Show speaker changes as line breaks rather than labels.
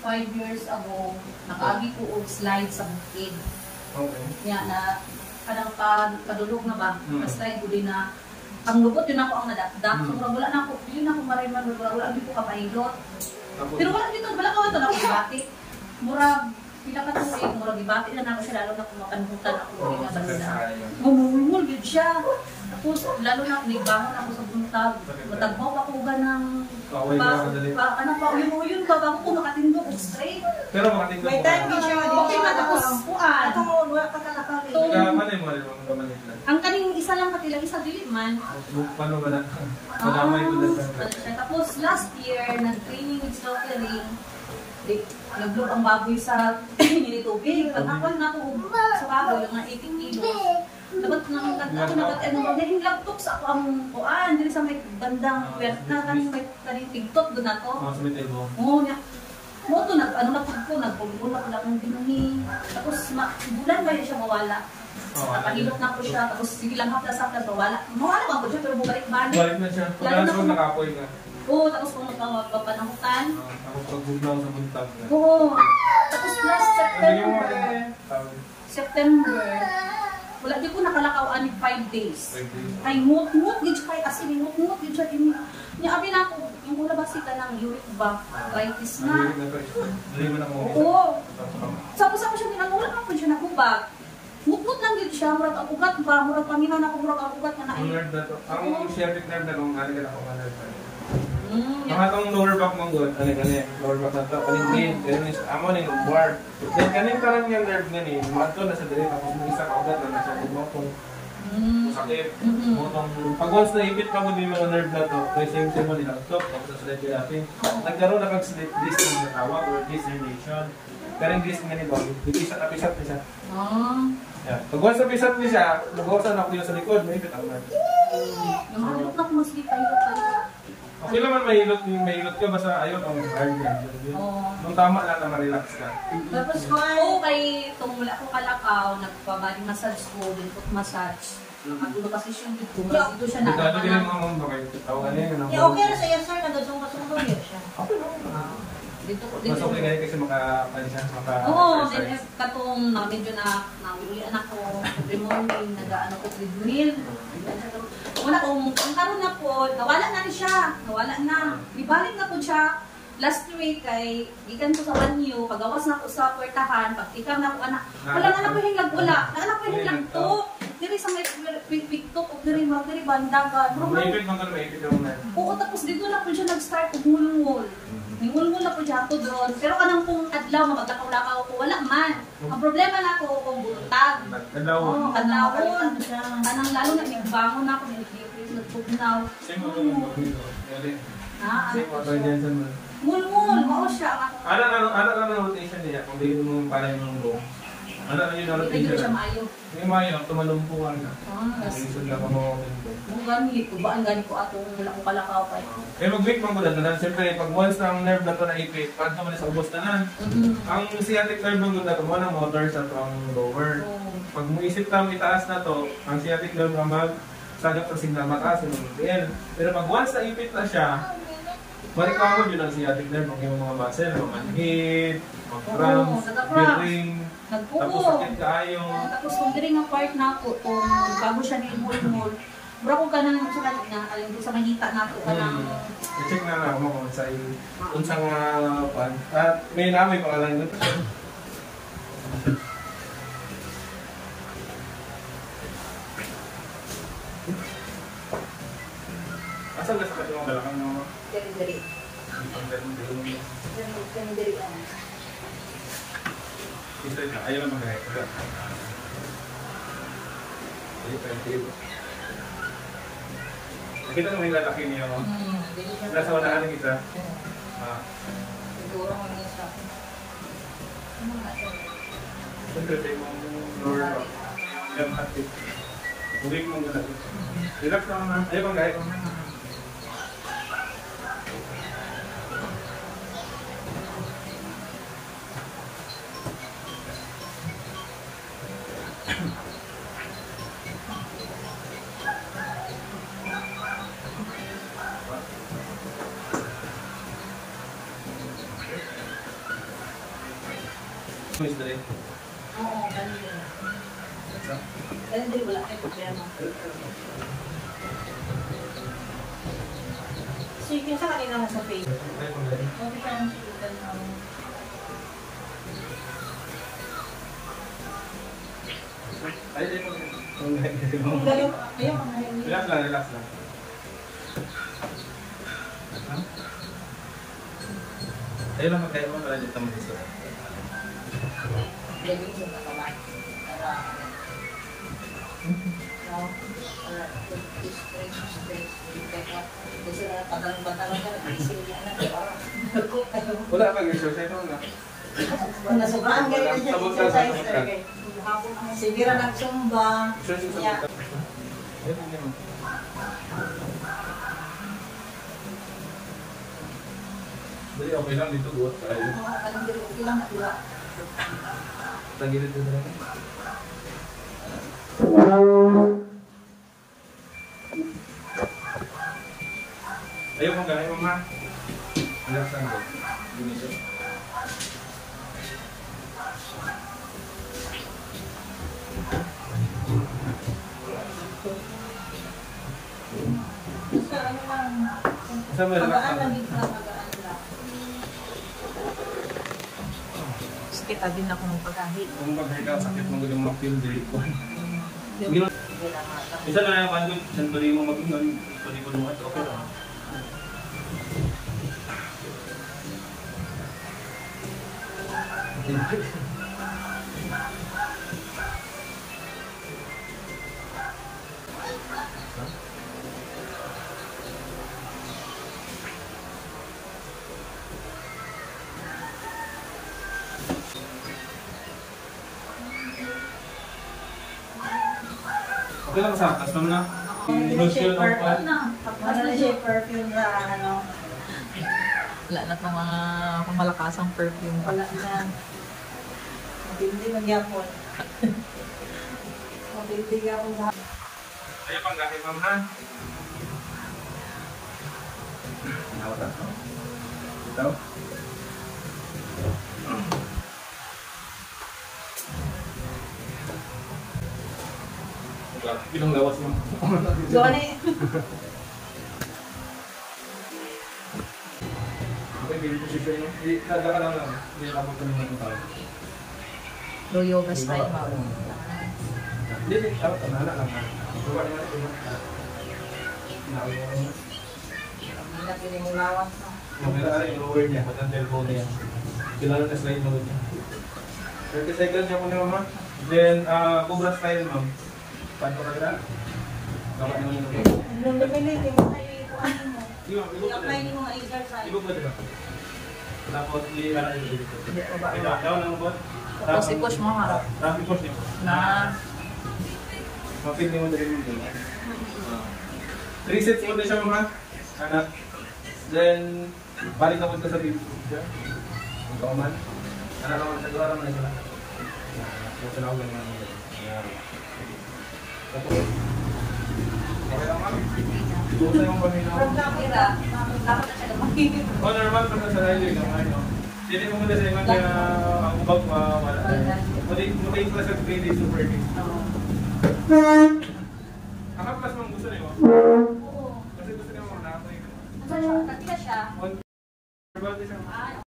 5 years ago, nakaagi ko og slide sa bukid.
Okay.
Yan na, kanang kadulog na ba? Na-slide ko din na, ang lubot yun ako ang nadakdak. So, wala na ako, yun ako mariman, wala din ko kapahilot. Pero wala dito, wala ka ito na ako ibati. Murag, pila ka tuwing, murag ibati na ako siya, lalo na kung makanhutan ako. Mamulmul, yun siya. Tapos, lalo na, nagbangon ako sa buntag. Matagbaw ako ng ano pa, uyun ka, bago ko makatindog ko straight.
Pero makatindog ko.
May time din siya.
Okay, matapos puan.
Ito mo, wala ka kalakali.
Nagkamanay mo rin mga gamanit lang.
Ang kaning isa lang katilang isa dili man.
Paano ba na? Madamay ko na sa.
Tapos last year, nag-training with slaughtering. Nag-blow ang baboy sa tubig. Pag-akon na ako sa baboy, mga 18 kilos. Dapat nang naging laptop sa ako ang kuan dili sa may bandang puwerta kaning may tigtot doon na to.
Sa may table.
Oo niya. Mo to nagpulbul ako lang dinhi. Tapos bulan ba siya mawala. Napahilot na ko siya tapos sige lang haplas-haplas mawala. Mawala ba ko siya pero bumalik-balik.
Balik na siya. Pagkakas nakapoy ka.
Oo, tapos kung magpapanahutan.
Tapos pagbugnaw sa buntag na.
Oo. Tapos last September, wala di ko nakalakaw ani 5 days. Ay ngut-ngut gid kay as in ngut-ngut gid siya ini. Nya abi na ako yung wala ba sita ng uric bag arthritis na. Oo. Tapos ako siya ginagawa ako siya nakubag. Ngut-ngut lang gid siya murag ang ugat pa murag pamina na ko murag ang ugat na
ay. Ang sciatic nerve na kung ano ka ako ang atong lower back mong good, kani lower back na to, kaning din, amo ning board. Then kaning karang yung nerve ni, mato na sa diri tapos mo isa ka ugat na sa mo tong sakit. Mo tong pag once na ipit pa mo din mga nerve na to, kay same mo ni laptop tapos sa diri natin. Nagkaroon na kag slip disc na tawag or disc herniation. Karing disc nga ni body, isa na pisat siya. Yeah. Pag once na pisat ni siya, lugosan ako yun sa likod, may ipit ako na.
Namalot na ko maslip tayo.
Okay naman mahilot ka basta ayun ang hard yan. Nung tama lang na ma-relax ka.
Tapos kay tumula ko kalakaw, nagpa-body massage ko, din foot massage. Nagdulo kasi siya dito. Dito siya na.
Dito din mga mong bakit. Tawagan niya.
Okay na siya, sir. Nagdasong-dasong siya.
Okay naman.
Dito.
Mas okay ngayon kasi maka-exercise.
Oo, then katong medyo na naulian ako. Every morning, nag-ano ko treadmill. Una kung ang karon na po, nawala na rin siya. Nawala na. Ibalik na po siya. Last week kay gikan ko sa banyo, pagawas na ko sa kwartahan, pagtikam na ko anak. Wala na ko hinglag wala. Na ko hinglag to. Diri sa may piktok o diri bandagan.
Maipit man ka maipit yung na.
Oo, tapos dito na po siya nag-start og mulmul. Ningulmul na po siya ako doon. Pero kanang kung adlaw maglakaw-lakaw ko, wala man. Ang problema na ko kung buntag.
Kadlawon.
Kadlawon. Kanang lalo na nagbangon na ako, nagpugnaw.
Same mo ito. Same mo ito dyan.
Mulmul, mao siya.
Ano na rotation niya? Kung di mo palay mo ng buong. Ano na yun na rotation?
Hindi siya maayo.
Hindi maayo, tumalumpuan ka. Isod lang mo.
Kung gani ko, baan gani ko atong wala ko kalakaw pa.
Mag-week man ko na. Siyempre, pag once na ang nerve na ito naipit, pag naman sa ubos na nan. Ang sciatic nerve ng na ito, mo motor sa itong lower. Pag mo isip tam itaas na to, ang sciatic nerve na sagap sa signal mataas yung pero pag once na ipit na siya, balik ka mo yun ang sciatic nerve ng yung mga muscle, manhid, mag-cramps, bearing, tapos sakit kaayo.
Tapos kung diri nga part na ako, kung bago siya ni-mulmul, bro ko ka na naman siya na, alam ko sa mahita na ako ka na.
I-check na lang mo kung unsang pan. At may namin pangalan nito. Asan na sa katulong balakang mo?
Diri. Diri.
Ayaw lang mag-hike. Nakita naman yung lalaki niyo. Nasa wala ng isa.
Siguro ang isa.
Siyempre, tayo mong lower back. Yung hati. Huwag mong galaki. Relax lang na. Ayaw bang gaya ko na. Choice na rin.
Oo, kanina. Kaya hindi, wala kayo problema.
Sige, sa kanina nga sa page.
Okay ka ang sulitan ng...
Ay, ay, mag-
Ang galing. Ayun, ang galing.
Relax lang, relax lang. Ayun lang magkaya mo para dito mag-isa.
Galing yung katawan. Para stress, kasi patalang-patalang ka, naisili na,
Wala mag-exercise mo na.
Kung nasubraan kayo na dyan,
Sabot ka,
exercise
sabot ka.
talaga. Sige ra nagsumba.
Exercise sa
Yeah.
buta. Ayun, hindi mo. Dali, okay lang dito, buhat tayo.
Anong dito, okay lang natula.
Tagilid dito rin. Ayaw mo gano'n, mama. Relax lang ko. Ginito.
Basta ano lang,
Saan mo relax
magaan lang
lang?
dito lang, magaan lang.
Kita din ako ng pagkahit.
Kung magkaya ka, sakit mo gano'n mga feel very cool. Isa na yung kanto, sandali mo mag-ingon, pwede ko lumat, okay lang. Okay lang sa atas, ma'am na. Lotion of
Ano na,
Ano na siya perfume na ano.
Wala na pang mga pamalakasang perfume.
Wala na. Matindi magyapon. Matindi yapon sa...
Ayaw pang gahe, ma'am ha? Nawata. Ito? Bilang lawas mo.
Gawa na eh.
Okay, hindi po siya yun. Kada ka lang lang. Hindi ka po kami matutawag.
Low yoga style, ma'am.
Hindi, hindi. Tawag ka. Nala lang. Gawa niya ito. Nakagawa niya.
Hindi na pinimulawas na.
Mamira yung lower niya. Patang elbow niya. Kilala na slide mode niya. 30 seconds niya po ni mama. Then, Cobra style, ma'am. Paano ka na? Gawa niya muna ito.
Nung lumili, di mo kayo ikuhanin mo.
i-apply niyo mga exercise.
Ibog ba diba? Tapos, i-ano yung dito.
Hindi ko ba?
Down lang bot.
Tapos i-push mo nga.
Tapos i-push niyo.
Na,
Ma-feel niyo mo na rin yung dito. 3 sets mo na siya, mama. Anak. Then, balik na punta sa bibig siya. Ikaw man. Anak naman, nagawa naman na sila. Kung saan ako ganyan naman. Tapos, okay lang, ma'am. Kung saan yung pamilya
From camera, dapat na siya lumahigit.
oh, normal pa sa rider ng ano. Hindi mo muna sa iman kaya ang bag wala. Muli ko sa 3 days super days. Ang plus mong gusto niyo.
Oo.
Kasi gusto niyo muna ako.
Kasi siya, kasi siya.